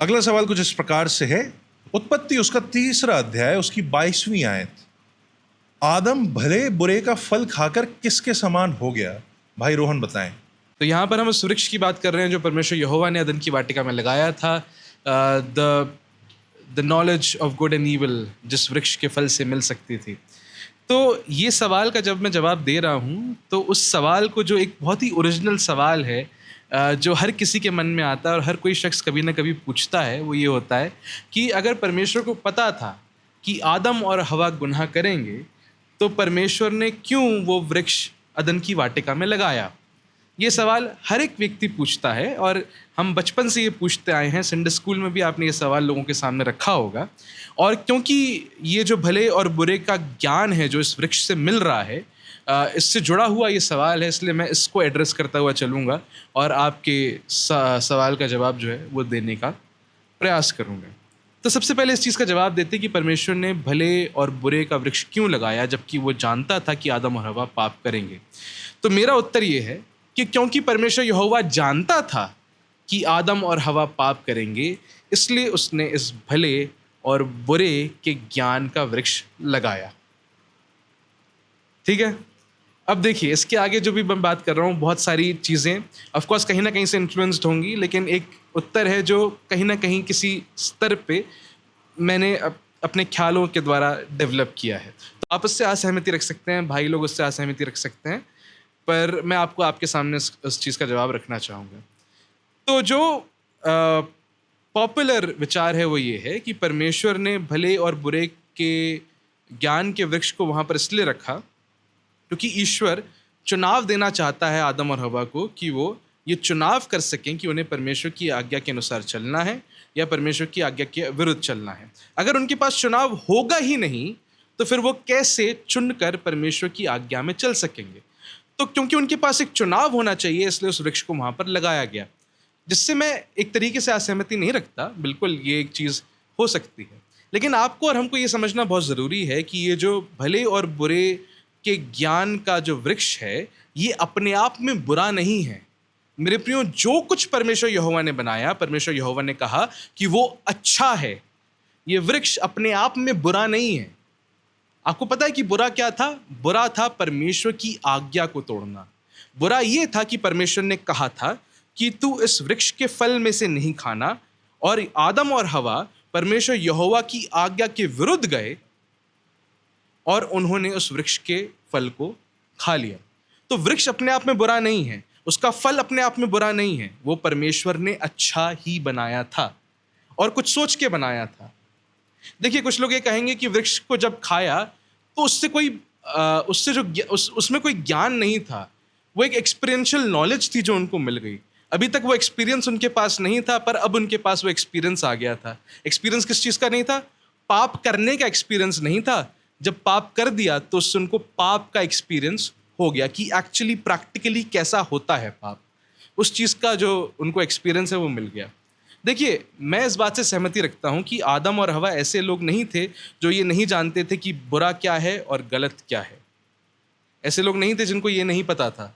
अगला सवाल कुछ इस प्रकार से है, उत्पत्ति उसका 3रा अध्याय उसकी 22वीं आयत। आदम भले बुरे का फल खाकर किसके समान हो गया? भाई रोहन बताएं। तो यहाँ पर हम उस वृक्ष की बात कर रहे हैं जो परमेश्वर यहोवा ने अदन की वाटिका में लगाया था। The knowledge of good and evil, जिस वृक्ष के फल से मिल सकती थी। तो ये सवाल का जब मैं जवाब दे रहा हूँ तो उस सवाल को, जो एक बहुत ही ओरिजिनल सवाल है जो हर किसी के मन में आता है और हर कोई शख्स कभी ना कभी पूछता है, वो ये होता है कि अगर परमेश्वर को पता था कि आदम और हवा गुनाह करेंगे तो परमेश्वर ने क्यों वो वृक्ष अदन की वाटिका में लगाया। ये सवाल हर एक व्यक्ति पूछता है और हम बचपन से ये पूछते आए हैं। संडे स्कूल में भी आपने ये सवाल लोगों के सामने रखा होगा। और क्योंकि ये जो भले और बुरे का ज्ञान है जो इस वृक्ष से मिल रहा है, इससे जुड़ा हुआ ये सवाल है, इसलिए मैं इसको एड्रेस करता हुआ चलूँगा और आपके सवाल का जवाब जो है वो देने का प्रयास करूँगा। तो सबसे पहले इस चीज़ का जवाब देते कि परमेश्वर ने भले और बुरे का वृक्ष क्यों लगाया जबकि वो जानता था कि आदम और हवा पाप करेंगे। तो मेरा उत्तर ये है कि क्योंकि परमेश्वर यहोवा जानता था कि आदम और हवा पाप करेंगे, इसलिए उसने इस भले और बुरे के ज्ञान का वृक्ष लगाया। ठीक है, अब देखिए इसके आगे जो भी मैं बात कर रहा हूँ, बहुत सारी चीज़ें ऑफ कोर्स कहीं ना कहीं से इन्फ्लुएंस्ड होंगी, लेकिन एक उत्तर है जो कहीं ना कहीं किसी स्तर पे मैंने अपने ख्यालों के द्वारा डेवलप किया है। तो आप उससे असहमति रख सकते हैं, भाई लोग उससे असहमति रख सकते हैं, पर मैं आपको आपके सामने उस चीज़ का जवाब रखना चाहूँगा। तो जो पॉपुलर विचार है वो ये है कि परमेश्वर ने भले और बुरे के ज्ञान के वृक्ष को वहाँ पर इसलिए रखा क्योंकि ईश्वर चुनाव देना चाहता है आदम और हवा को कि वो ये चुनाव कर सकें कि उन्हें परमेश्वर की आज्ञा के अनुसार चलना है या परमेश्वर की आज्ञा के विरुद्ध चलना है। अगर उनके पास चुनाव होगा ही नहीं तो फिर वो कैसे चुनकर परमेश्वर की आज्ञा में चल सकेंगे। तो क्योंकि उनके पास एक चुनाव होना चाहिए, इसलिए उस वृक्ष को वहाँ पर लगाया गया, जिससे मैं एक तरीके से असहमति नहीं रखता। बिल्कुल ये एक चीज़ हो सकती है, लेकिन आपको और हमको ये समझना बहुत ज़रूरी है कि ये जो भले और बुरे के ज्ञान का जो वृक्ष है ये अपने आप में बुरा नहीं है। मेरे प्रियो, जो कुछ परमेश्वर यहोवा ने बनाया, परमेश्वर यहोवा ने कहा कि वो अच्छा है। ये वृक्ष अपने आप में बुरा नहीं है। आपको पता है कि बुरा क्या था? बुरा था परमेश्वर की आज्ञा को तोड़ना। बुरा ये था कि परमेश्वर ने कहा था कि तू इस वृक्ष के फल में से नहीं खाना, और आदम और हवा परमेश्वर यहोवा की आज्ञा के विरुद्ध गए और उन्होंने उस वृक्ष के फल को खा लिया। तो वृक्ष अपने आप में बुरा नहीं है, उसका फल अपने आप में बुरा नहीं है, वो परमेश्वर ने अच्छा ही बनाया था और कुछ सोच के बनाया था। देखिए, कुछ लोग ये कहेंगे कि वृक्ष को जब खाया तो उसमें कोई ज्ञान नहीं था, वो एक एक्सपीरियंशियल नॉलेज थी जो उनको मिल गई। अभी तक वो एक्सपीरियंस उनके पास नहीं था, पर अब उनके पास वो एक्सपीरियंस आ गया था। एक्सपीरियंस किस चीज़ का नहीं था? पाप करने का एक्सपीरियंस नहीं था। जब पाप कर दिया तो उससे उनको पाप का एक्सपीरियंस हो गया कि एक्चुअली प्रैक्टिकली कैसा होता है पाप। उस चीज़ का जो उनको एक्सपीरियंस है वो मिल गया। देखिए, मैं इस बात से सहमति रखता हूँ कि आदम और हवा ऐसे लोग नहीं थे जो ये नहीं जानते थे कि बुरा क्या है और गलत क्या है। ऐसे लोग नहीं थे जिनको ये नहीं पता था।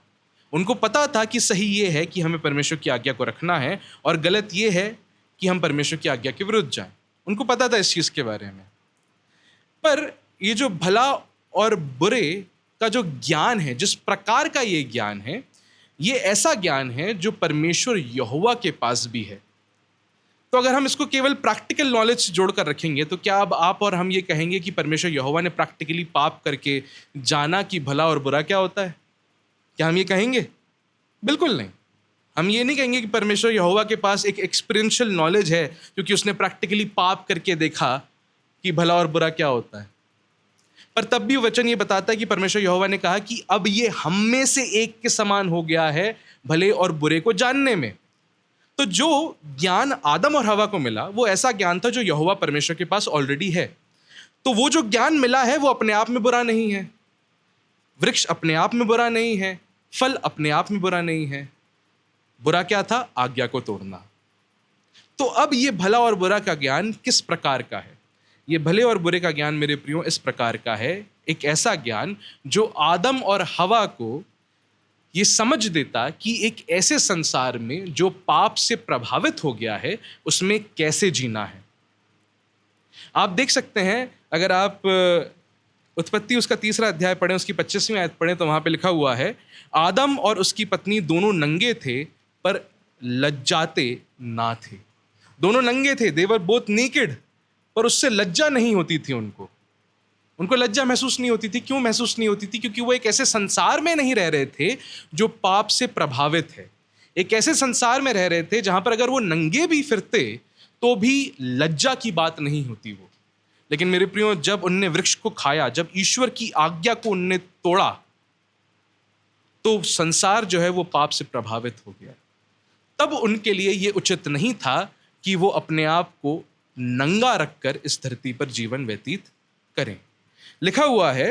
उनको पता था कि सही ये है कि हमें परमेश्वर की आज्ञा को रखना है और गलत ये है कि हम परमेश्वर की आज्ञा के विरुद्ध जाएं। उनको पता था इस चीज़ के बारे में। पर ये जो भला और बुरे का जो ज्ञान है, जिस प्रकार का ये ज्ञान है, ये ऐसा ज्ञान है जो परमेश्वर यहोवा के पास भी है। तो अगर हम इसको केवल प्रैक्टिकल नॉलेज से जोड़कर रखेंगे तो क्या अब आप और हम ये कहेंगे कि परमेश्वर यहोवा ने प्रैक्टिकली पाप करके जाना कि भला और बुरा क्या होता है? क्या हम ये कहेंगे? बिल्कुल नहीं। हम ये नहीं कहेंगे कि परमेश्वर यहोवा के पास एक एक्सपीरियंशियल नॉलेज है क्योंकि उसने प्रैक्टिकली पाप करके देखा कि भला और बुरा क्या होता है। पर तब भी वचन ये बताता है कि परमेश्वर यहोवा ने कहा कि अब ये हम में से एक के समान हो गया है भले और बुरे को जानने में। तो जो ज्ञान आदम और हवा को मिला वो ऐसा ज्ञान था जो यहोवा परमेश्वर के पास ऑलरेडी है। तो वो जो ज्ञान मिला है वो अपने आप में बुरा नहीं है, वृक्ष अपने आप में बुरा नहीं है, फल अपने आप में बुरा नहीं है। बुरा क्या था? आज्ञा को तोड़ना। तो अब ये भला और बुरा का ज्ञान किस प्रकार का है? ये भले और बुरे का ज्ञान मेरे प्रियो इस प्रकार का है, एक ऐसा ज्ञान जो आदम और हवा को ये समझ देता कि एक ऐसे संसार में जो पाप से प्रभावित हो गया है उसमें कैसे जीना है। आप देख सकते हैं, अगर आप उत्पत्ति उसका 3रा अध्याय पढ़ें, उसकी 25वीं आयत पढ़ें, तो वहां पे लिखा हुआ है, आदम और उसकी पत्नी दोनों नंगे थे पर लज्जाते ना थे। दोनों नंगे थे, दे वर बोथ नेकेड, पर उससे लज्जा नहीं होती थी उनको लज्जा महसूस नहीं होती थी। क्यों महसूस नहीं होती थी? क्योंकि वो एक ऐसे संसार में नहीं रह रहे थे जो पाप से प्रभावित है। एक ऐसे संसार में रह रहे थे जहां पर अगर वो नंगे भी फिरते तो भी लज्जा की बात नहीं होती वो। लेकिन मेरे प्रियो, जब उनने वृक्ष को खाया, जब ईश्वर की आज्ञा को उनने तोड़ा, तो संसार जो है वो पाप से प्रभावित हो गया। तब उनके लिए ये उचित नहीं था कि वो अपने आप को नंगा रखकर इस धरती पर जीवन व्यतीत करें। लिखा हुआ है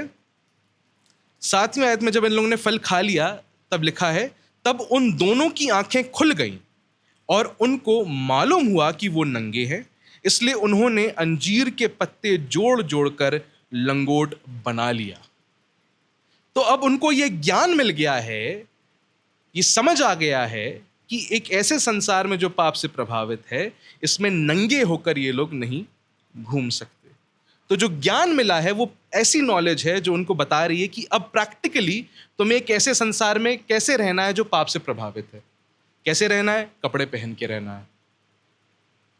7वीं आयत में, जब इन लोगों ने फल खा लिया, तब लिखा है, तब उन दोनों की आंखें खुल गईं और उनको मालूम हुआ कि वो नंगे हैं, इसलिए उन्होंने अंजीर के पत्ते जोड़ जोड़कर लंगोट बना लिया। तो अब उनको ये ज्ञान मिल गया है, ये समझ आ गया है कि एक ऐसे संसार में जो पाप से प्रभावित है, इसमें नंगे होकर ये लोग नहीं घूम सकते। तो जो ज्ञान मिला है वो ऐसी नॉलेज है जो उनको बता रही है कि अब प्रैक्टिकली तुम्हें एक ऐसे संसार में कैसे रहना है जो पाप से प्रभावित है। कैसे रहना है? कपड़े पहन के रहना है।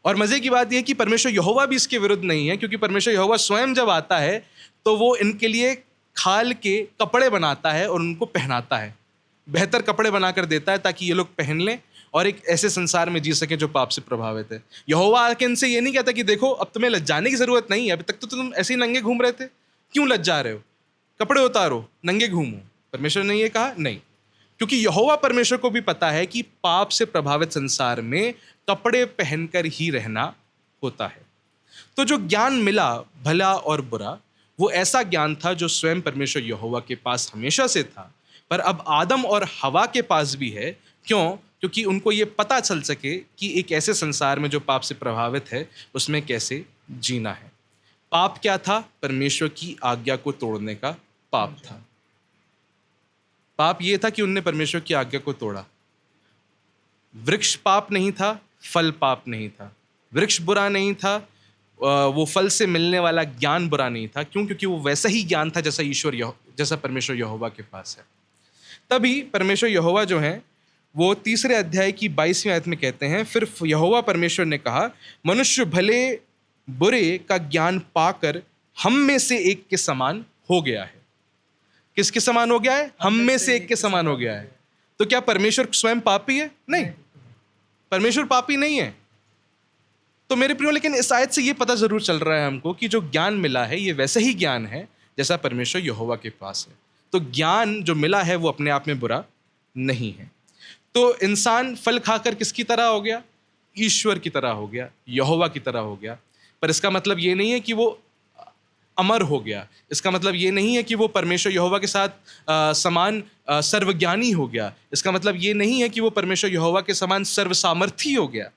और मजे की बात यह है कि परमेश्वर यहोवा भी इसके विरुद्ध नहीं है, क्योंकि परमेश्वर यहोवा स्वयं जब आता है तो वो इनके लिए खाल के कपड़े बनाता है और उनको पहनाता है, बेहतर कपड़े बनाकर देता है ताकि ये लोग पहन लें और एक ऐसे संसार में जी सके जो पाप से प्रभावित है। यहोवा आके इनसे ये नहीं कहता कि देखो अब तुम्हें लज्जाने की जरूरत नहीं है, अभी तक तो तुम ऐसे ही नंगे घूम रहे थे, क्यों लज्जा रहे हो, कपड़े उतारो, नंगे घूमो। परमेश्वर ने ये कहा नहीं, क्योंकि यहोवा परमेश्वर को भी पता है कि पाप से प्रभावित संसार में कपड़े पहनकर ही रहना होता है। तो जो ज्ञान मिला भला और बुरा, वो ऐसा ज्ञान था जो स्वयं परमेश्वर यहोवा के पास हमेशा से था, पर अब आदम और हवा के पास भी है। क्यों? क्योंकि उनको ये पता चल सके कि एक ऐसे संसार में जो पाप से प्रभावित है उसमें कैसे जीना है। पाप क्या था? परमेश्वर की आज्ञा को तोड़ने का पाप था। पाप ये था कि उनने परमेश्वर की आज्ञा को तोड़ा। वृक्ष पाप नहीं था, फल पाप नहीं था। वृक्ष बुरा नहीं था, वो फल से मिलने वाला ज्ञान बुरा नहीं था। क्यों? क्योंकि वो वैसा ही ज्ञान था जैसा परमेश्वर यहोवा के पास है। तभी परमेश्वर यहोवा जो है वो 3रे अध्याय की 22वीं आयत में कहते हैं, फिर यहोवा परमेश्वर ने कहा, मनुष्य भले बुरे का ज्ञान पाकर हम में से एक के समान हो गया है। किसके समान हो गया है? हम में से एक के समान हो गया है। तो क्या परमेश्वर स्वयं पापी है? नहीं, परमेश्वर पापी नहीं है। तो मेरे प्रियो, लेकिन इस आयत से ये पता जरूर चल रहा है हमको कि जो ज्ञान मिला है ये वैसा ही ज्ञान है जैसा परमेश्वर यहोवा के पास है। तो ज्ञान जो मिला है वो अपने आप में बुरा नहीं है। तो इंसान फल खाकर किसकी तरह हो गया? ईश्वर की तरह हो गया, यहोवा की तरह हो गया। पर इसका मतलब ये नहीं है कि वो अमर हो गया। इसका मतलब ये नहीं है कि वो परमेश्वर यहोवा के साथ समान सर्वज्ञानी हो गया। इसका मतलब ये नहीं है कि वो परमेश्वर यहोवा के समान सर्वसामर्थी हो गया।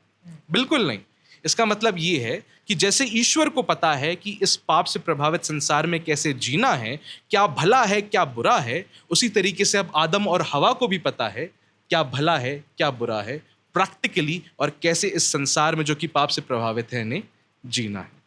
बिल्कुल नहीं। इसका मतलब ये है कि जैसे ईश्वर को पता है कि इस पाप से प्रभावित संसार में कैसे जीना है, क्या भला है क्या बुरा है, उसी तरीके से अब आदम और हवा को भी पता है क्या भला है क्या बुरा है प्रैक्टिकली, और कैसे इस संसार में जो कि पाप से प्रभावित है इन्हें जीना है।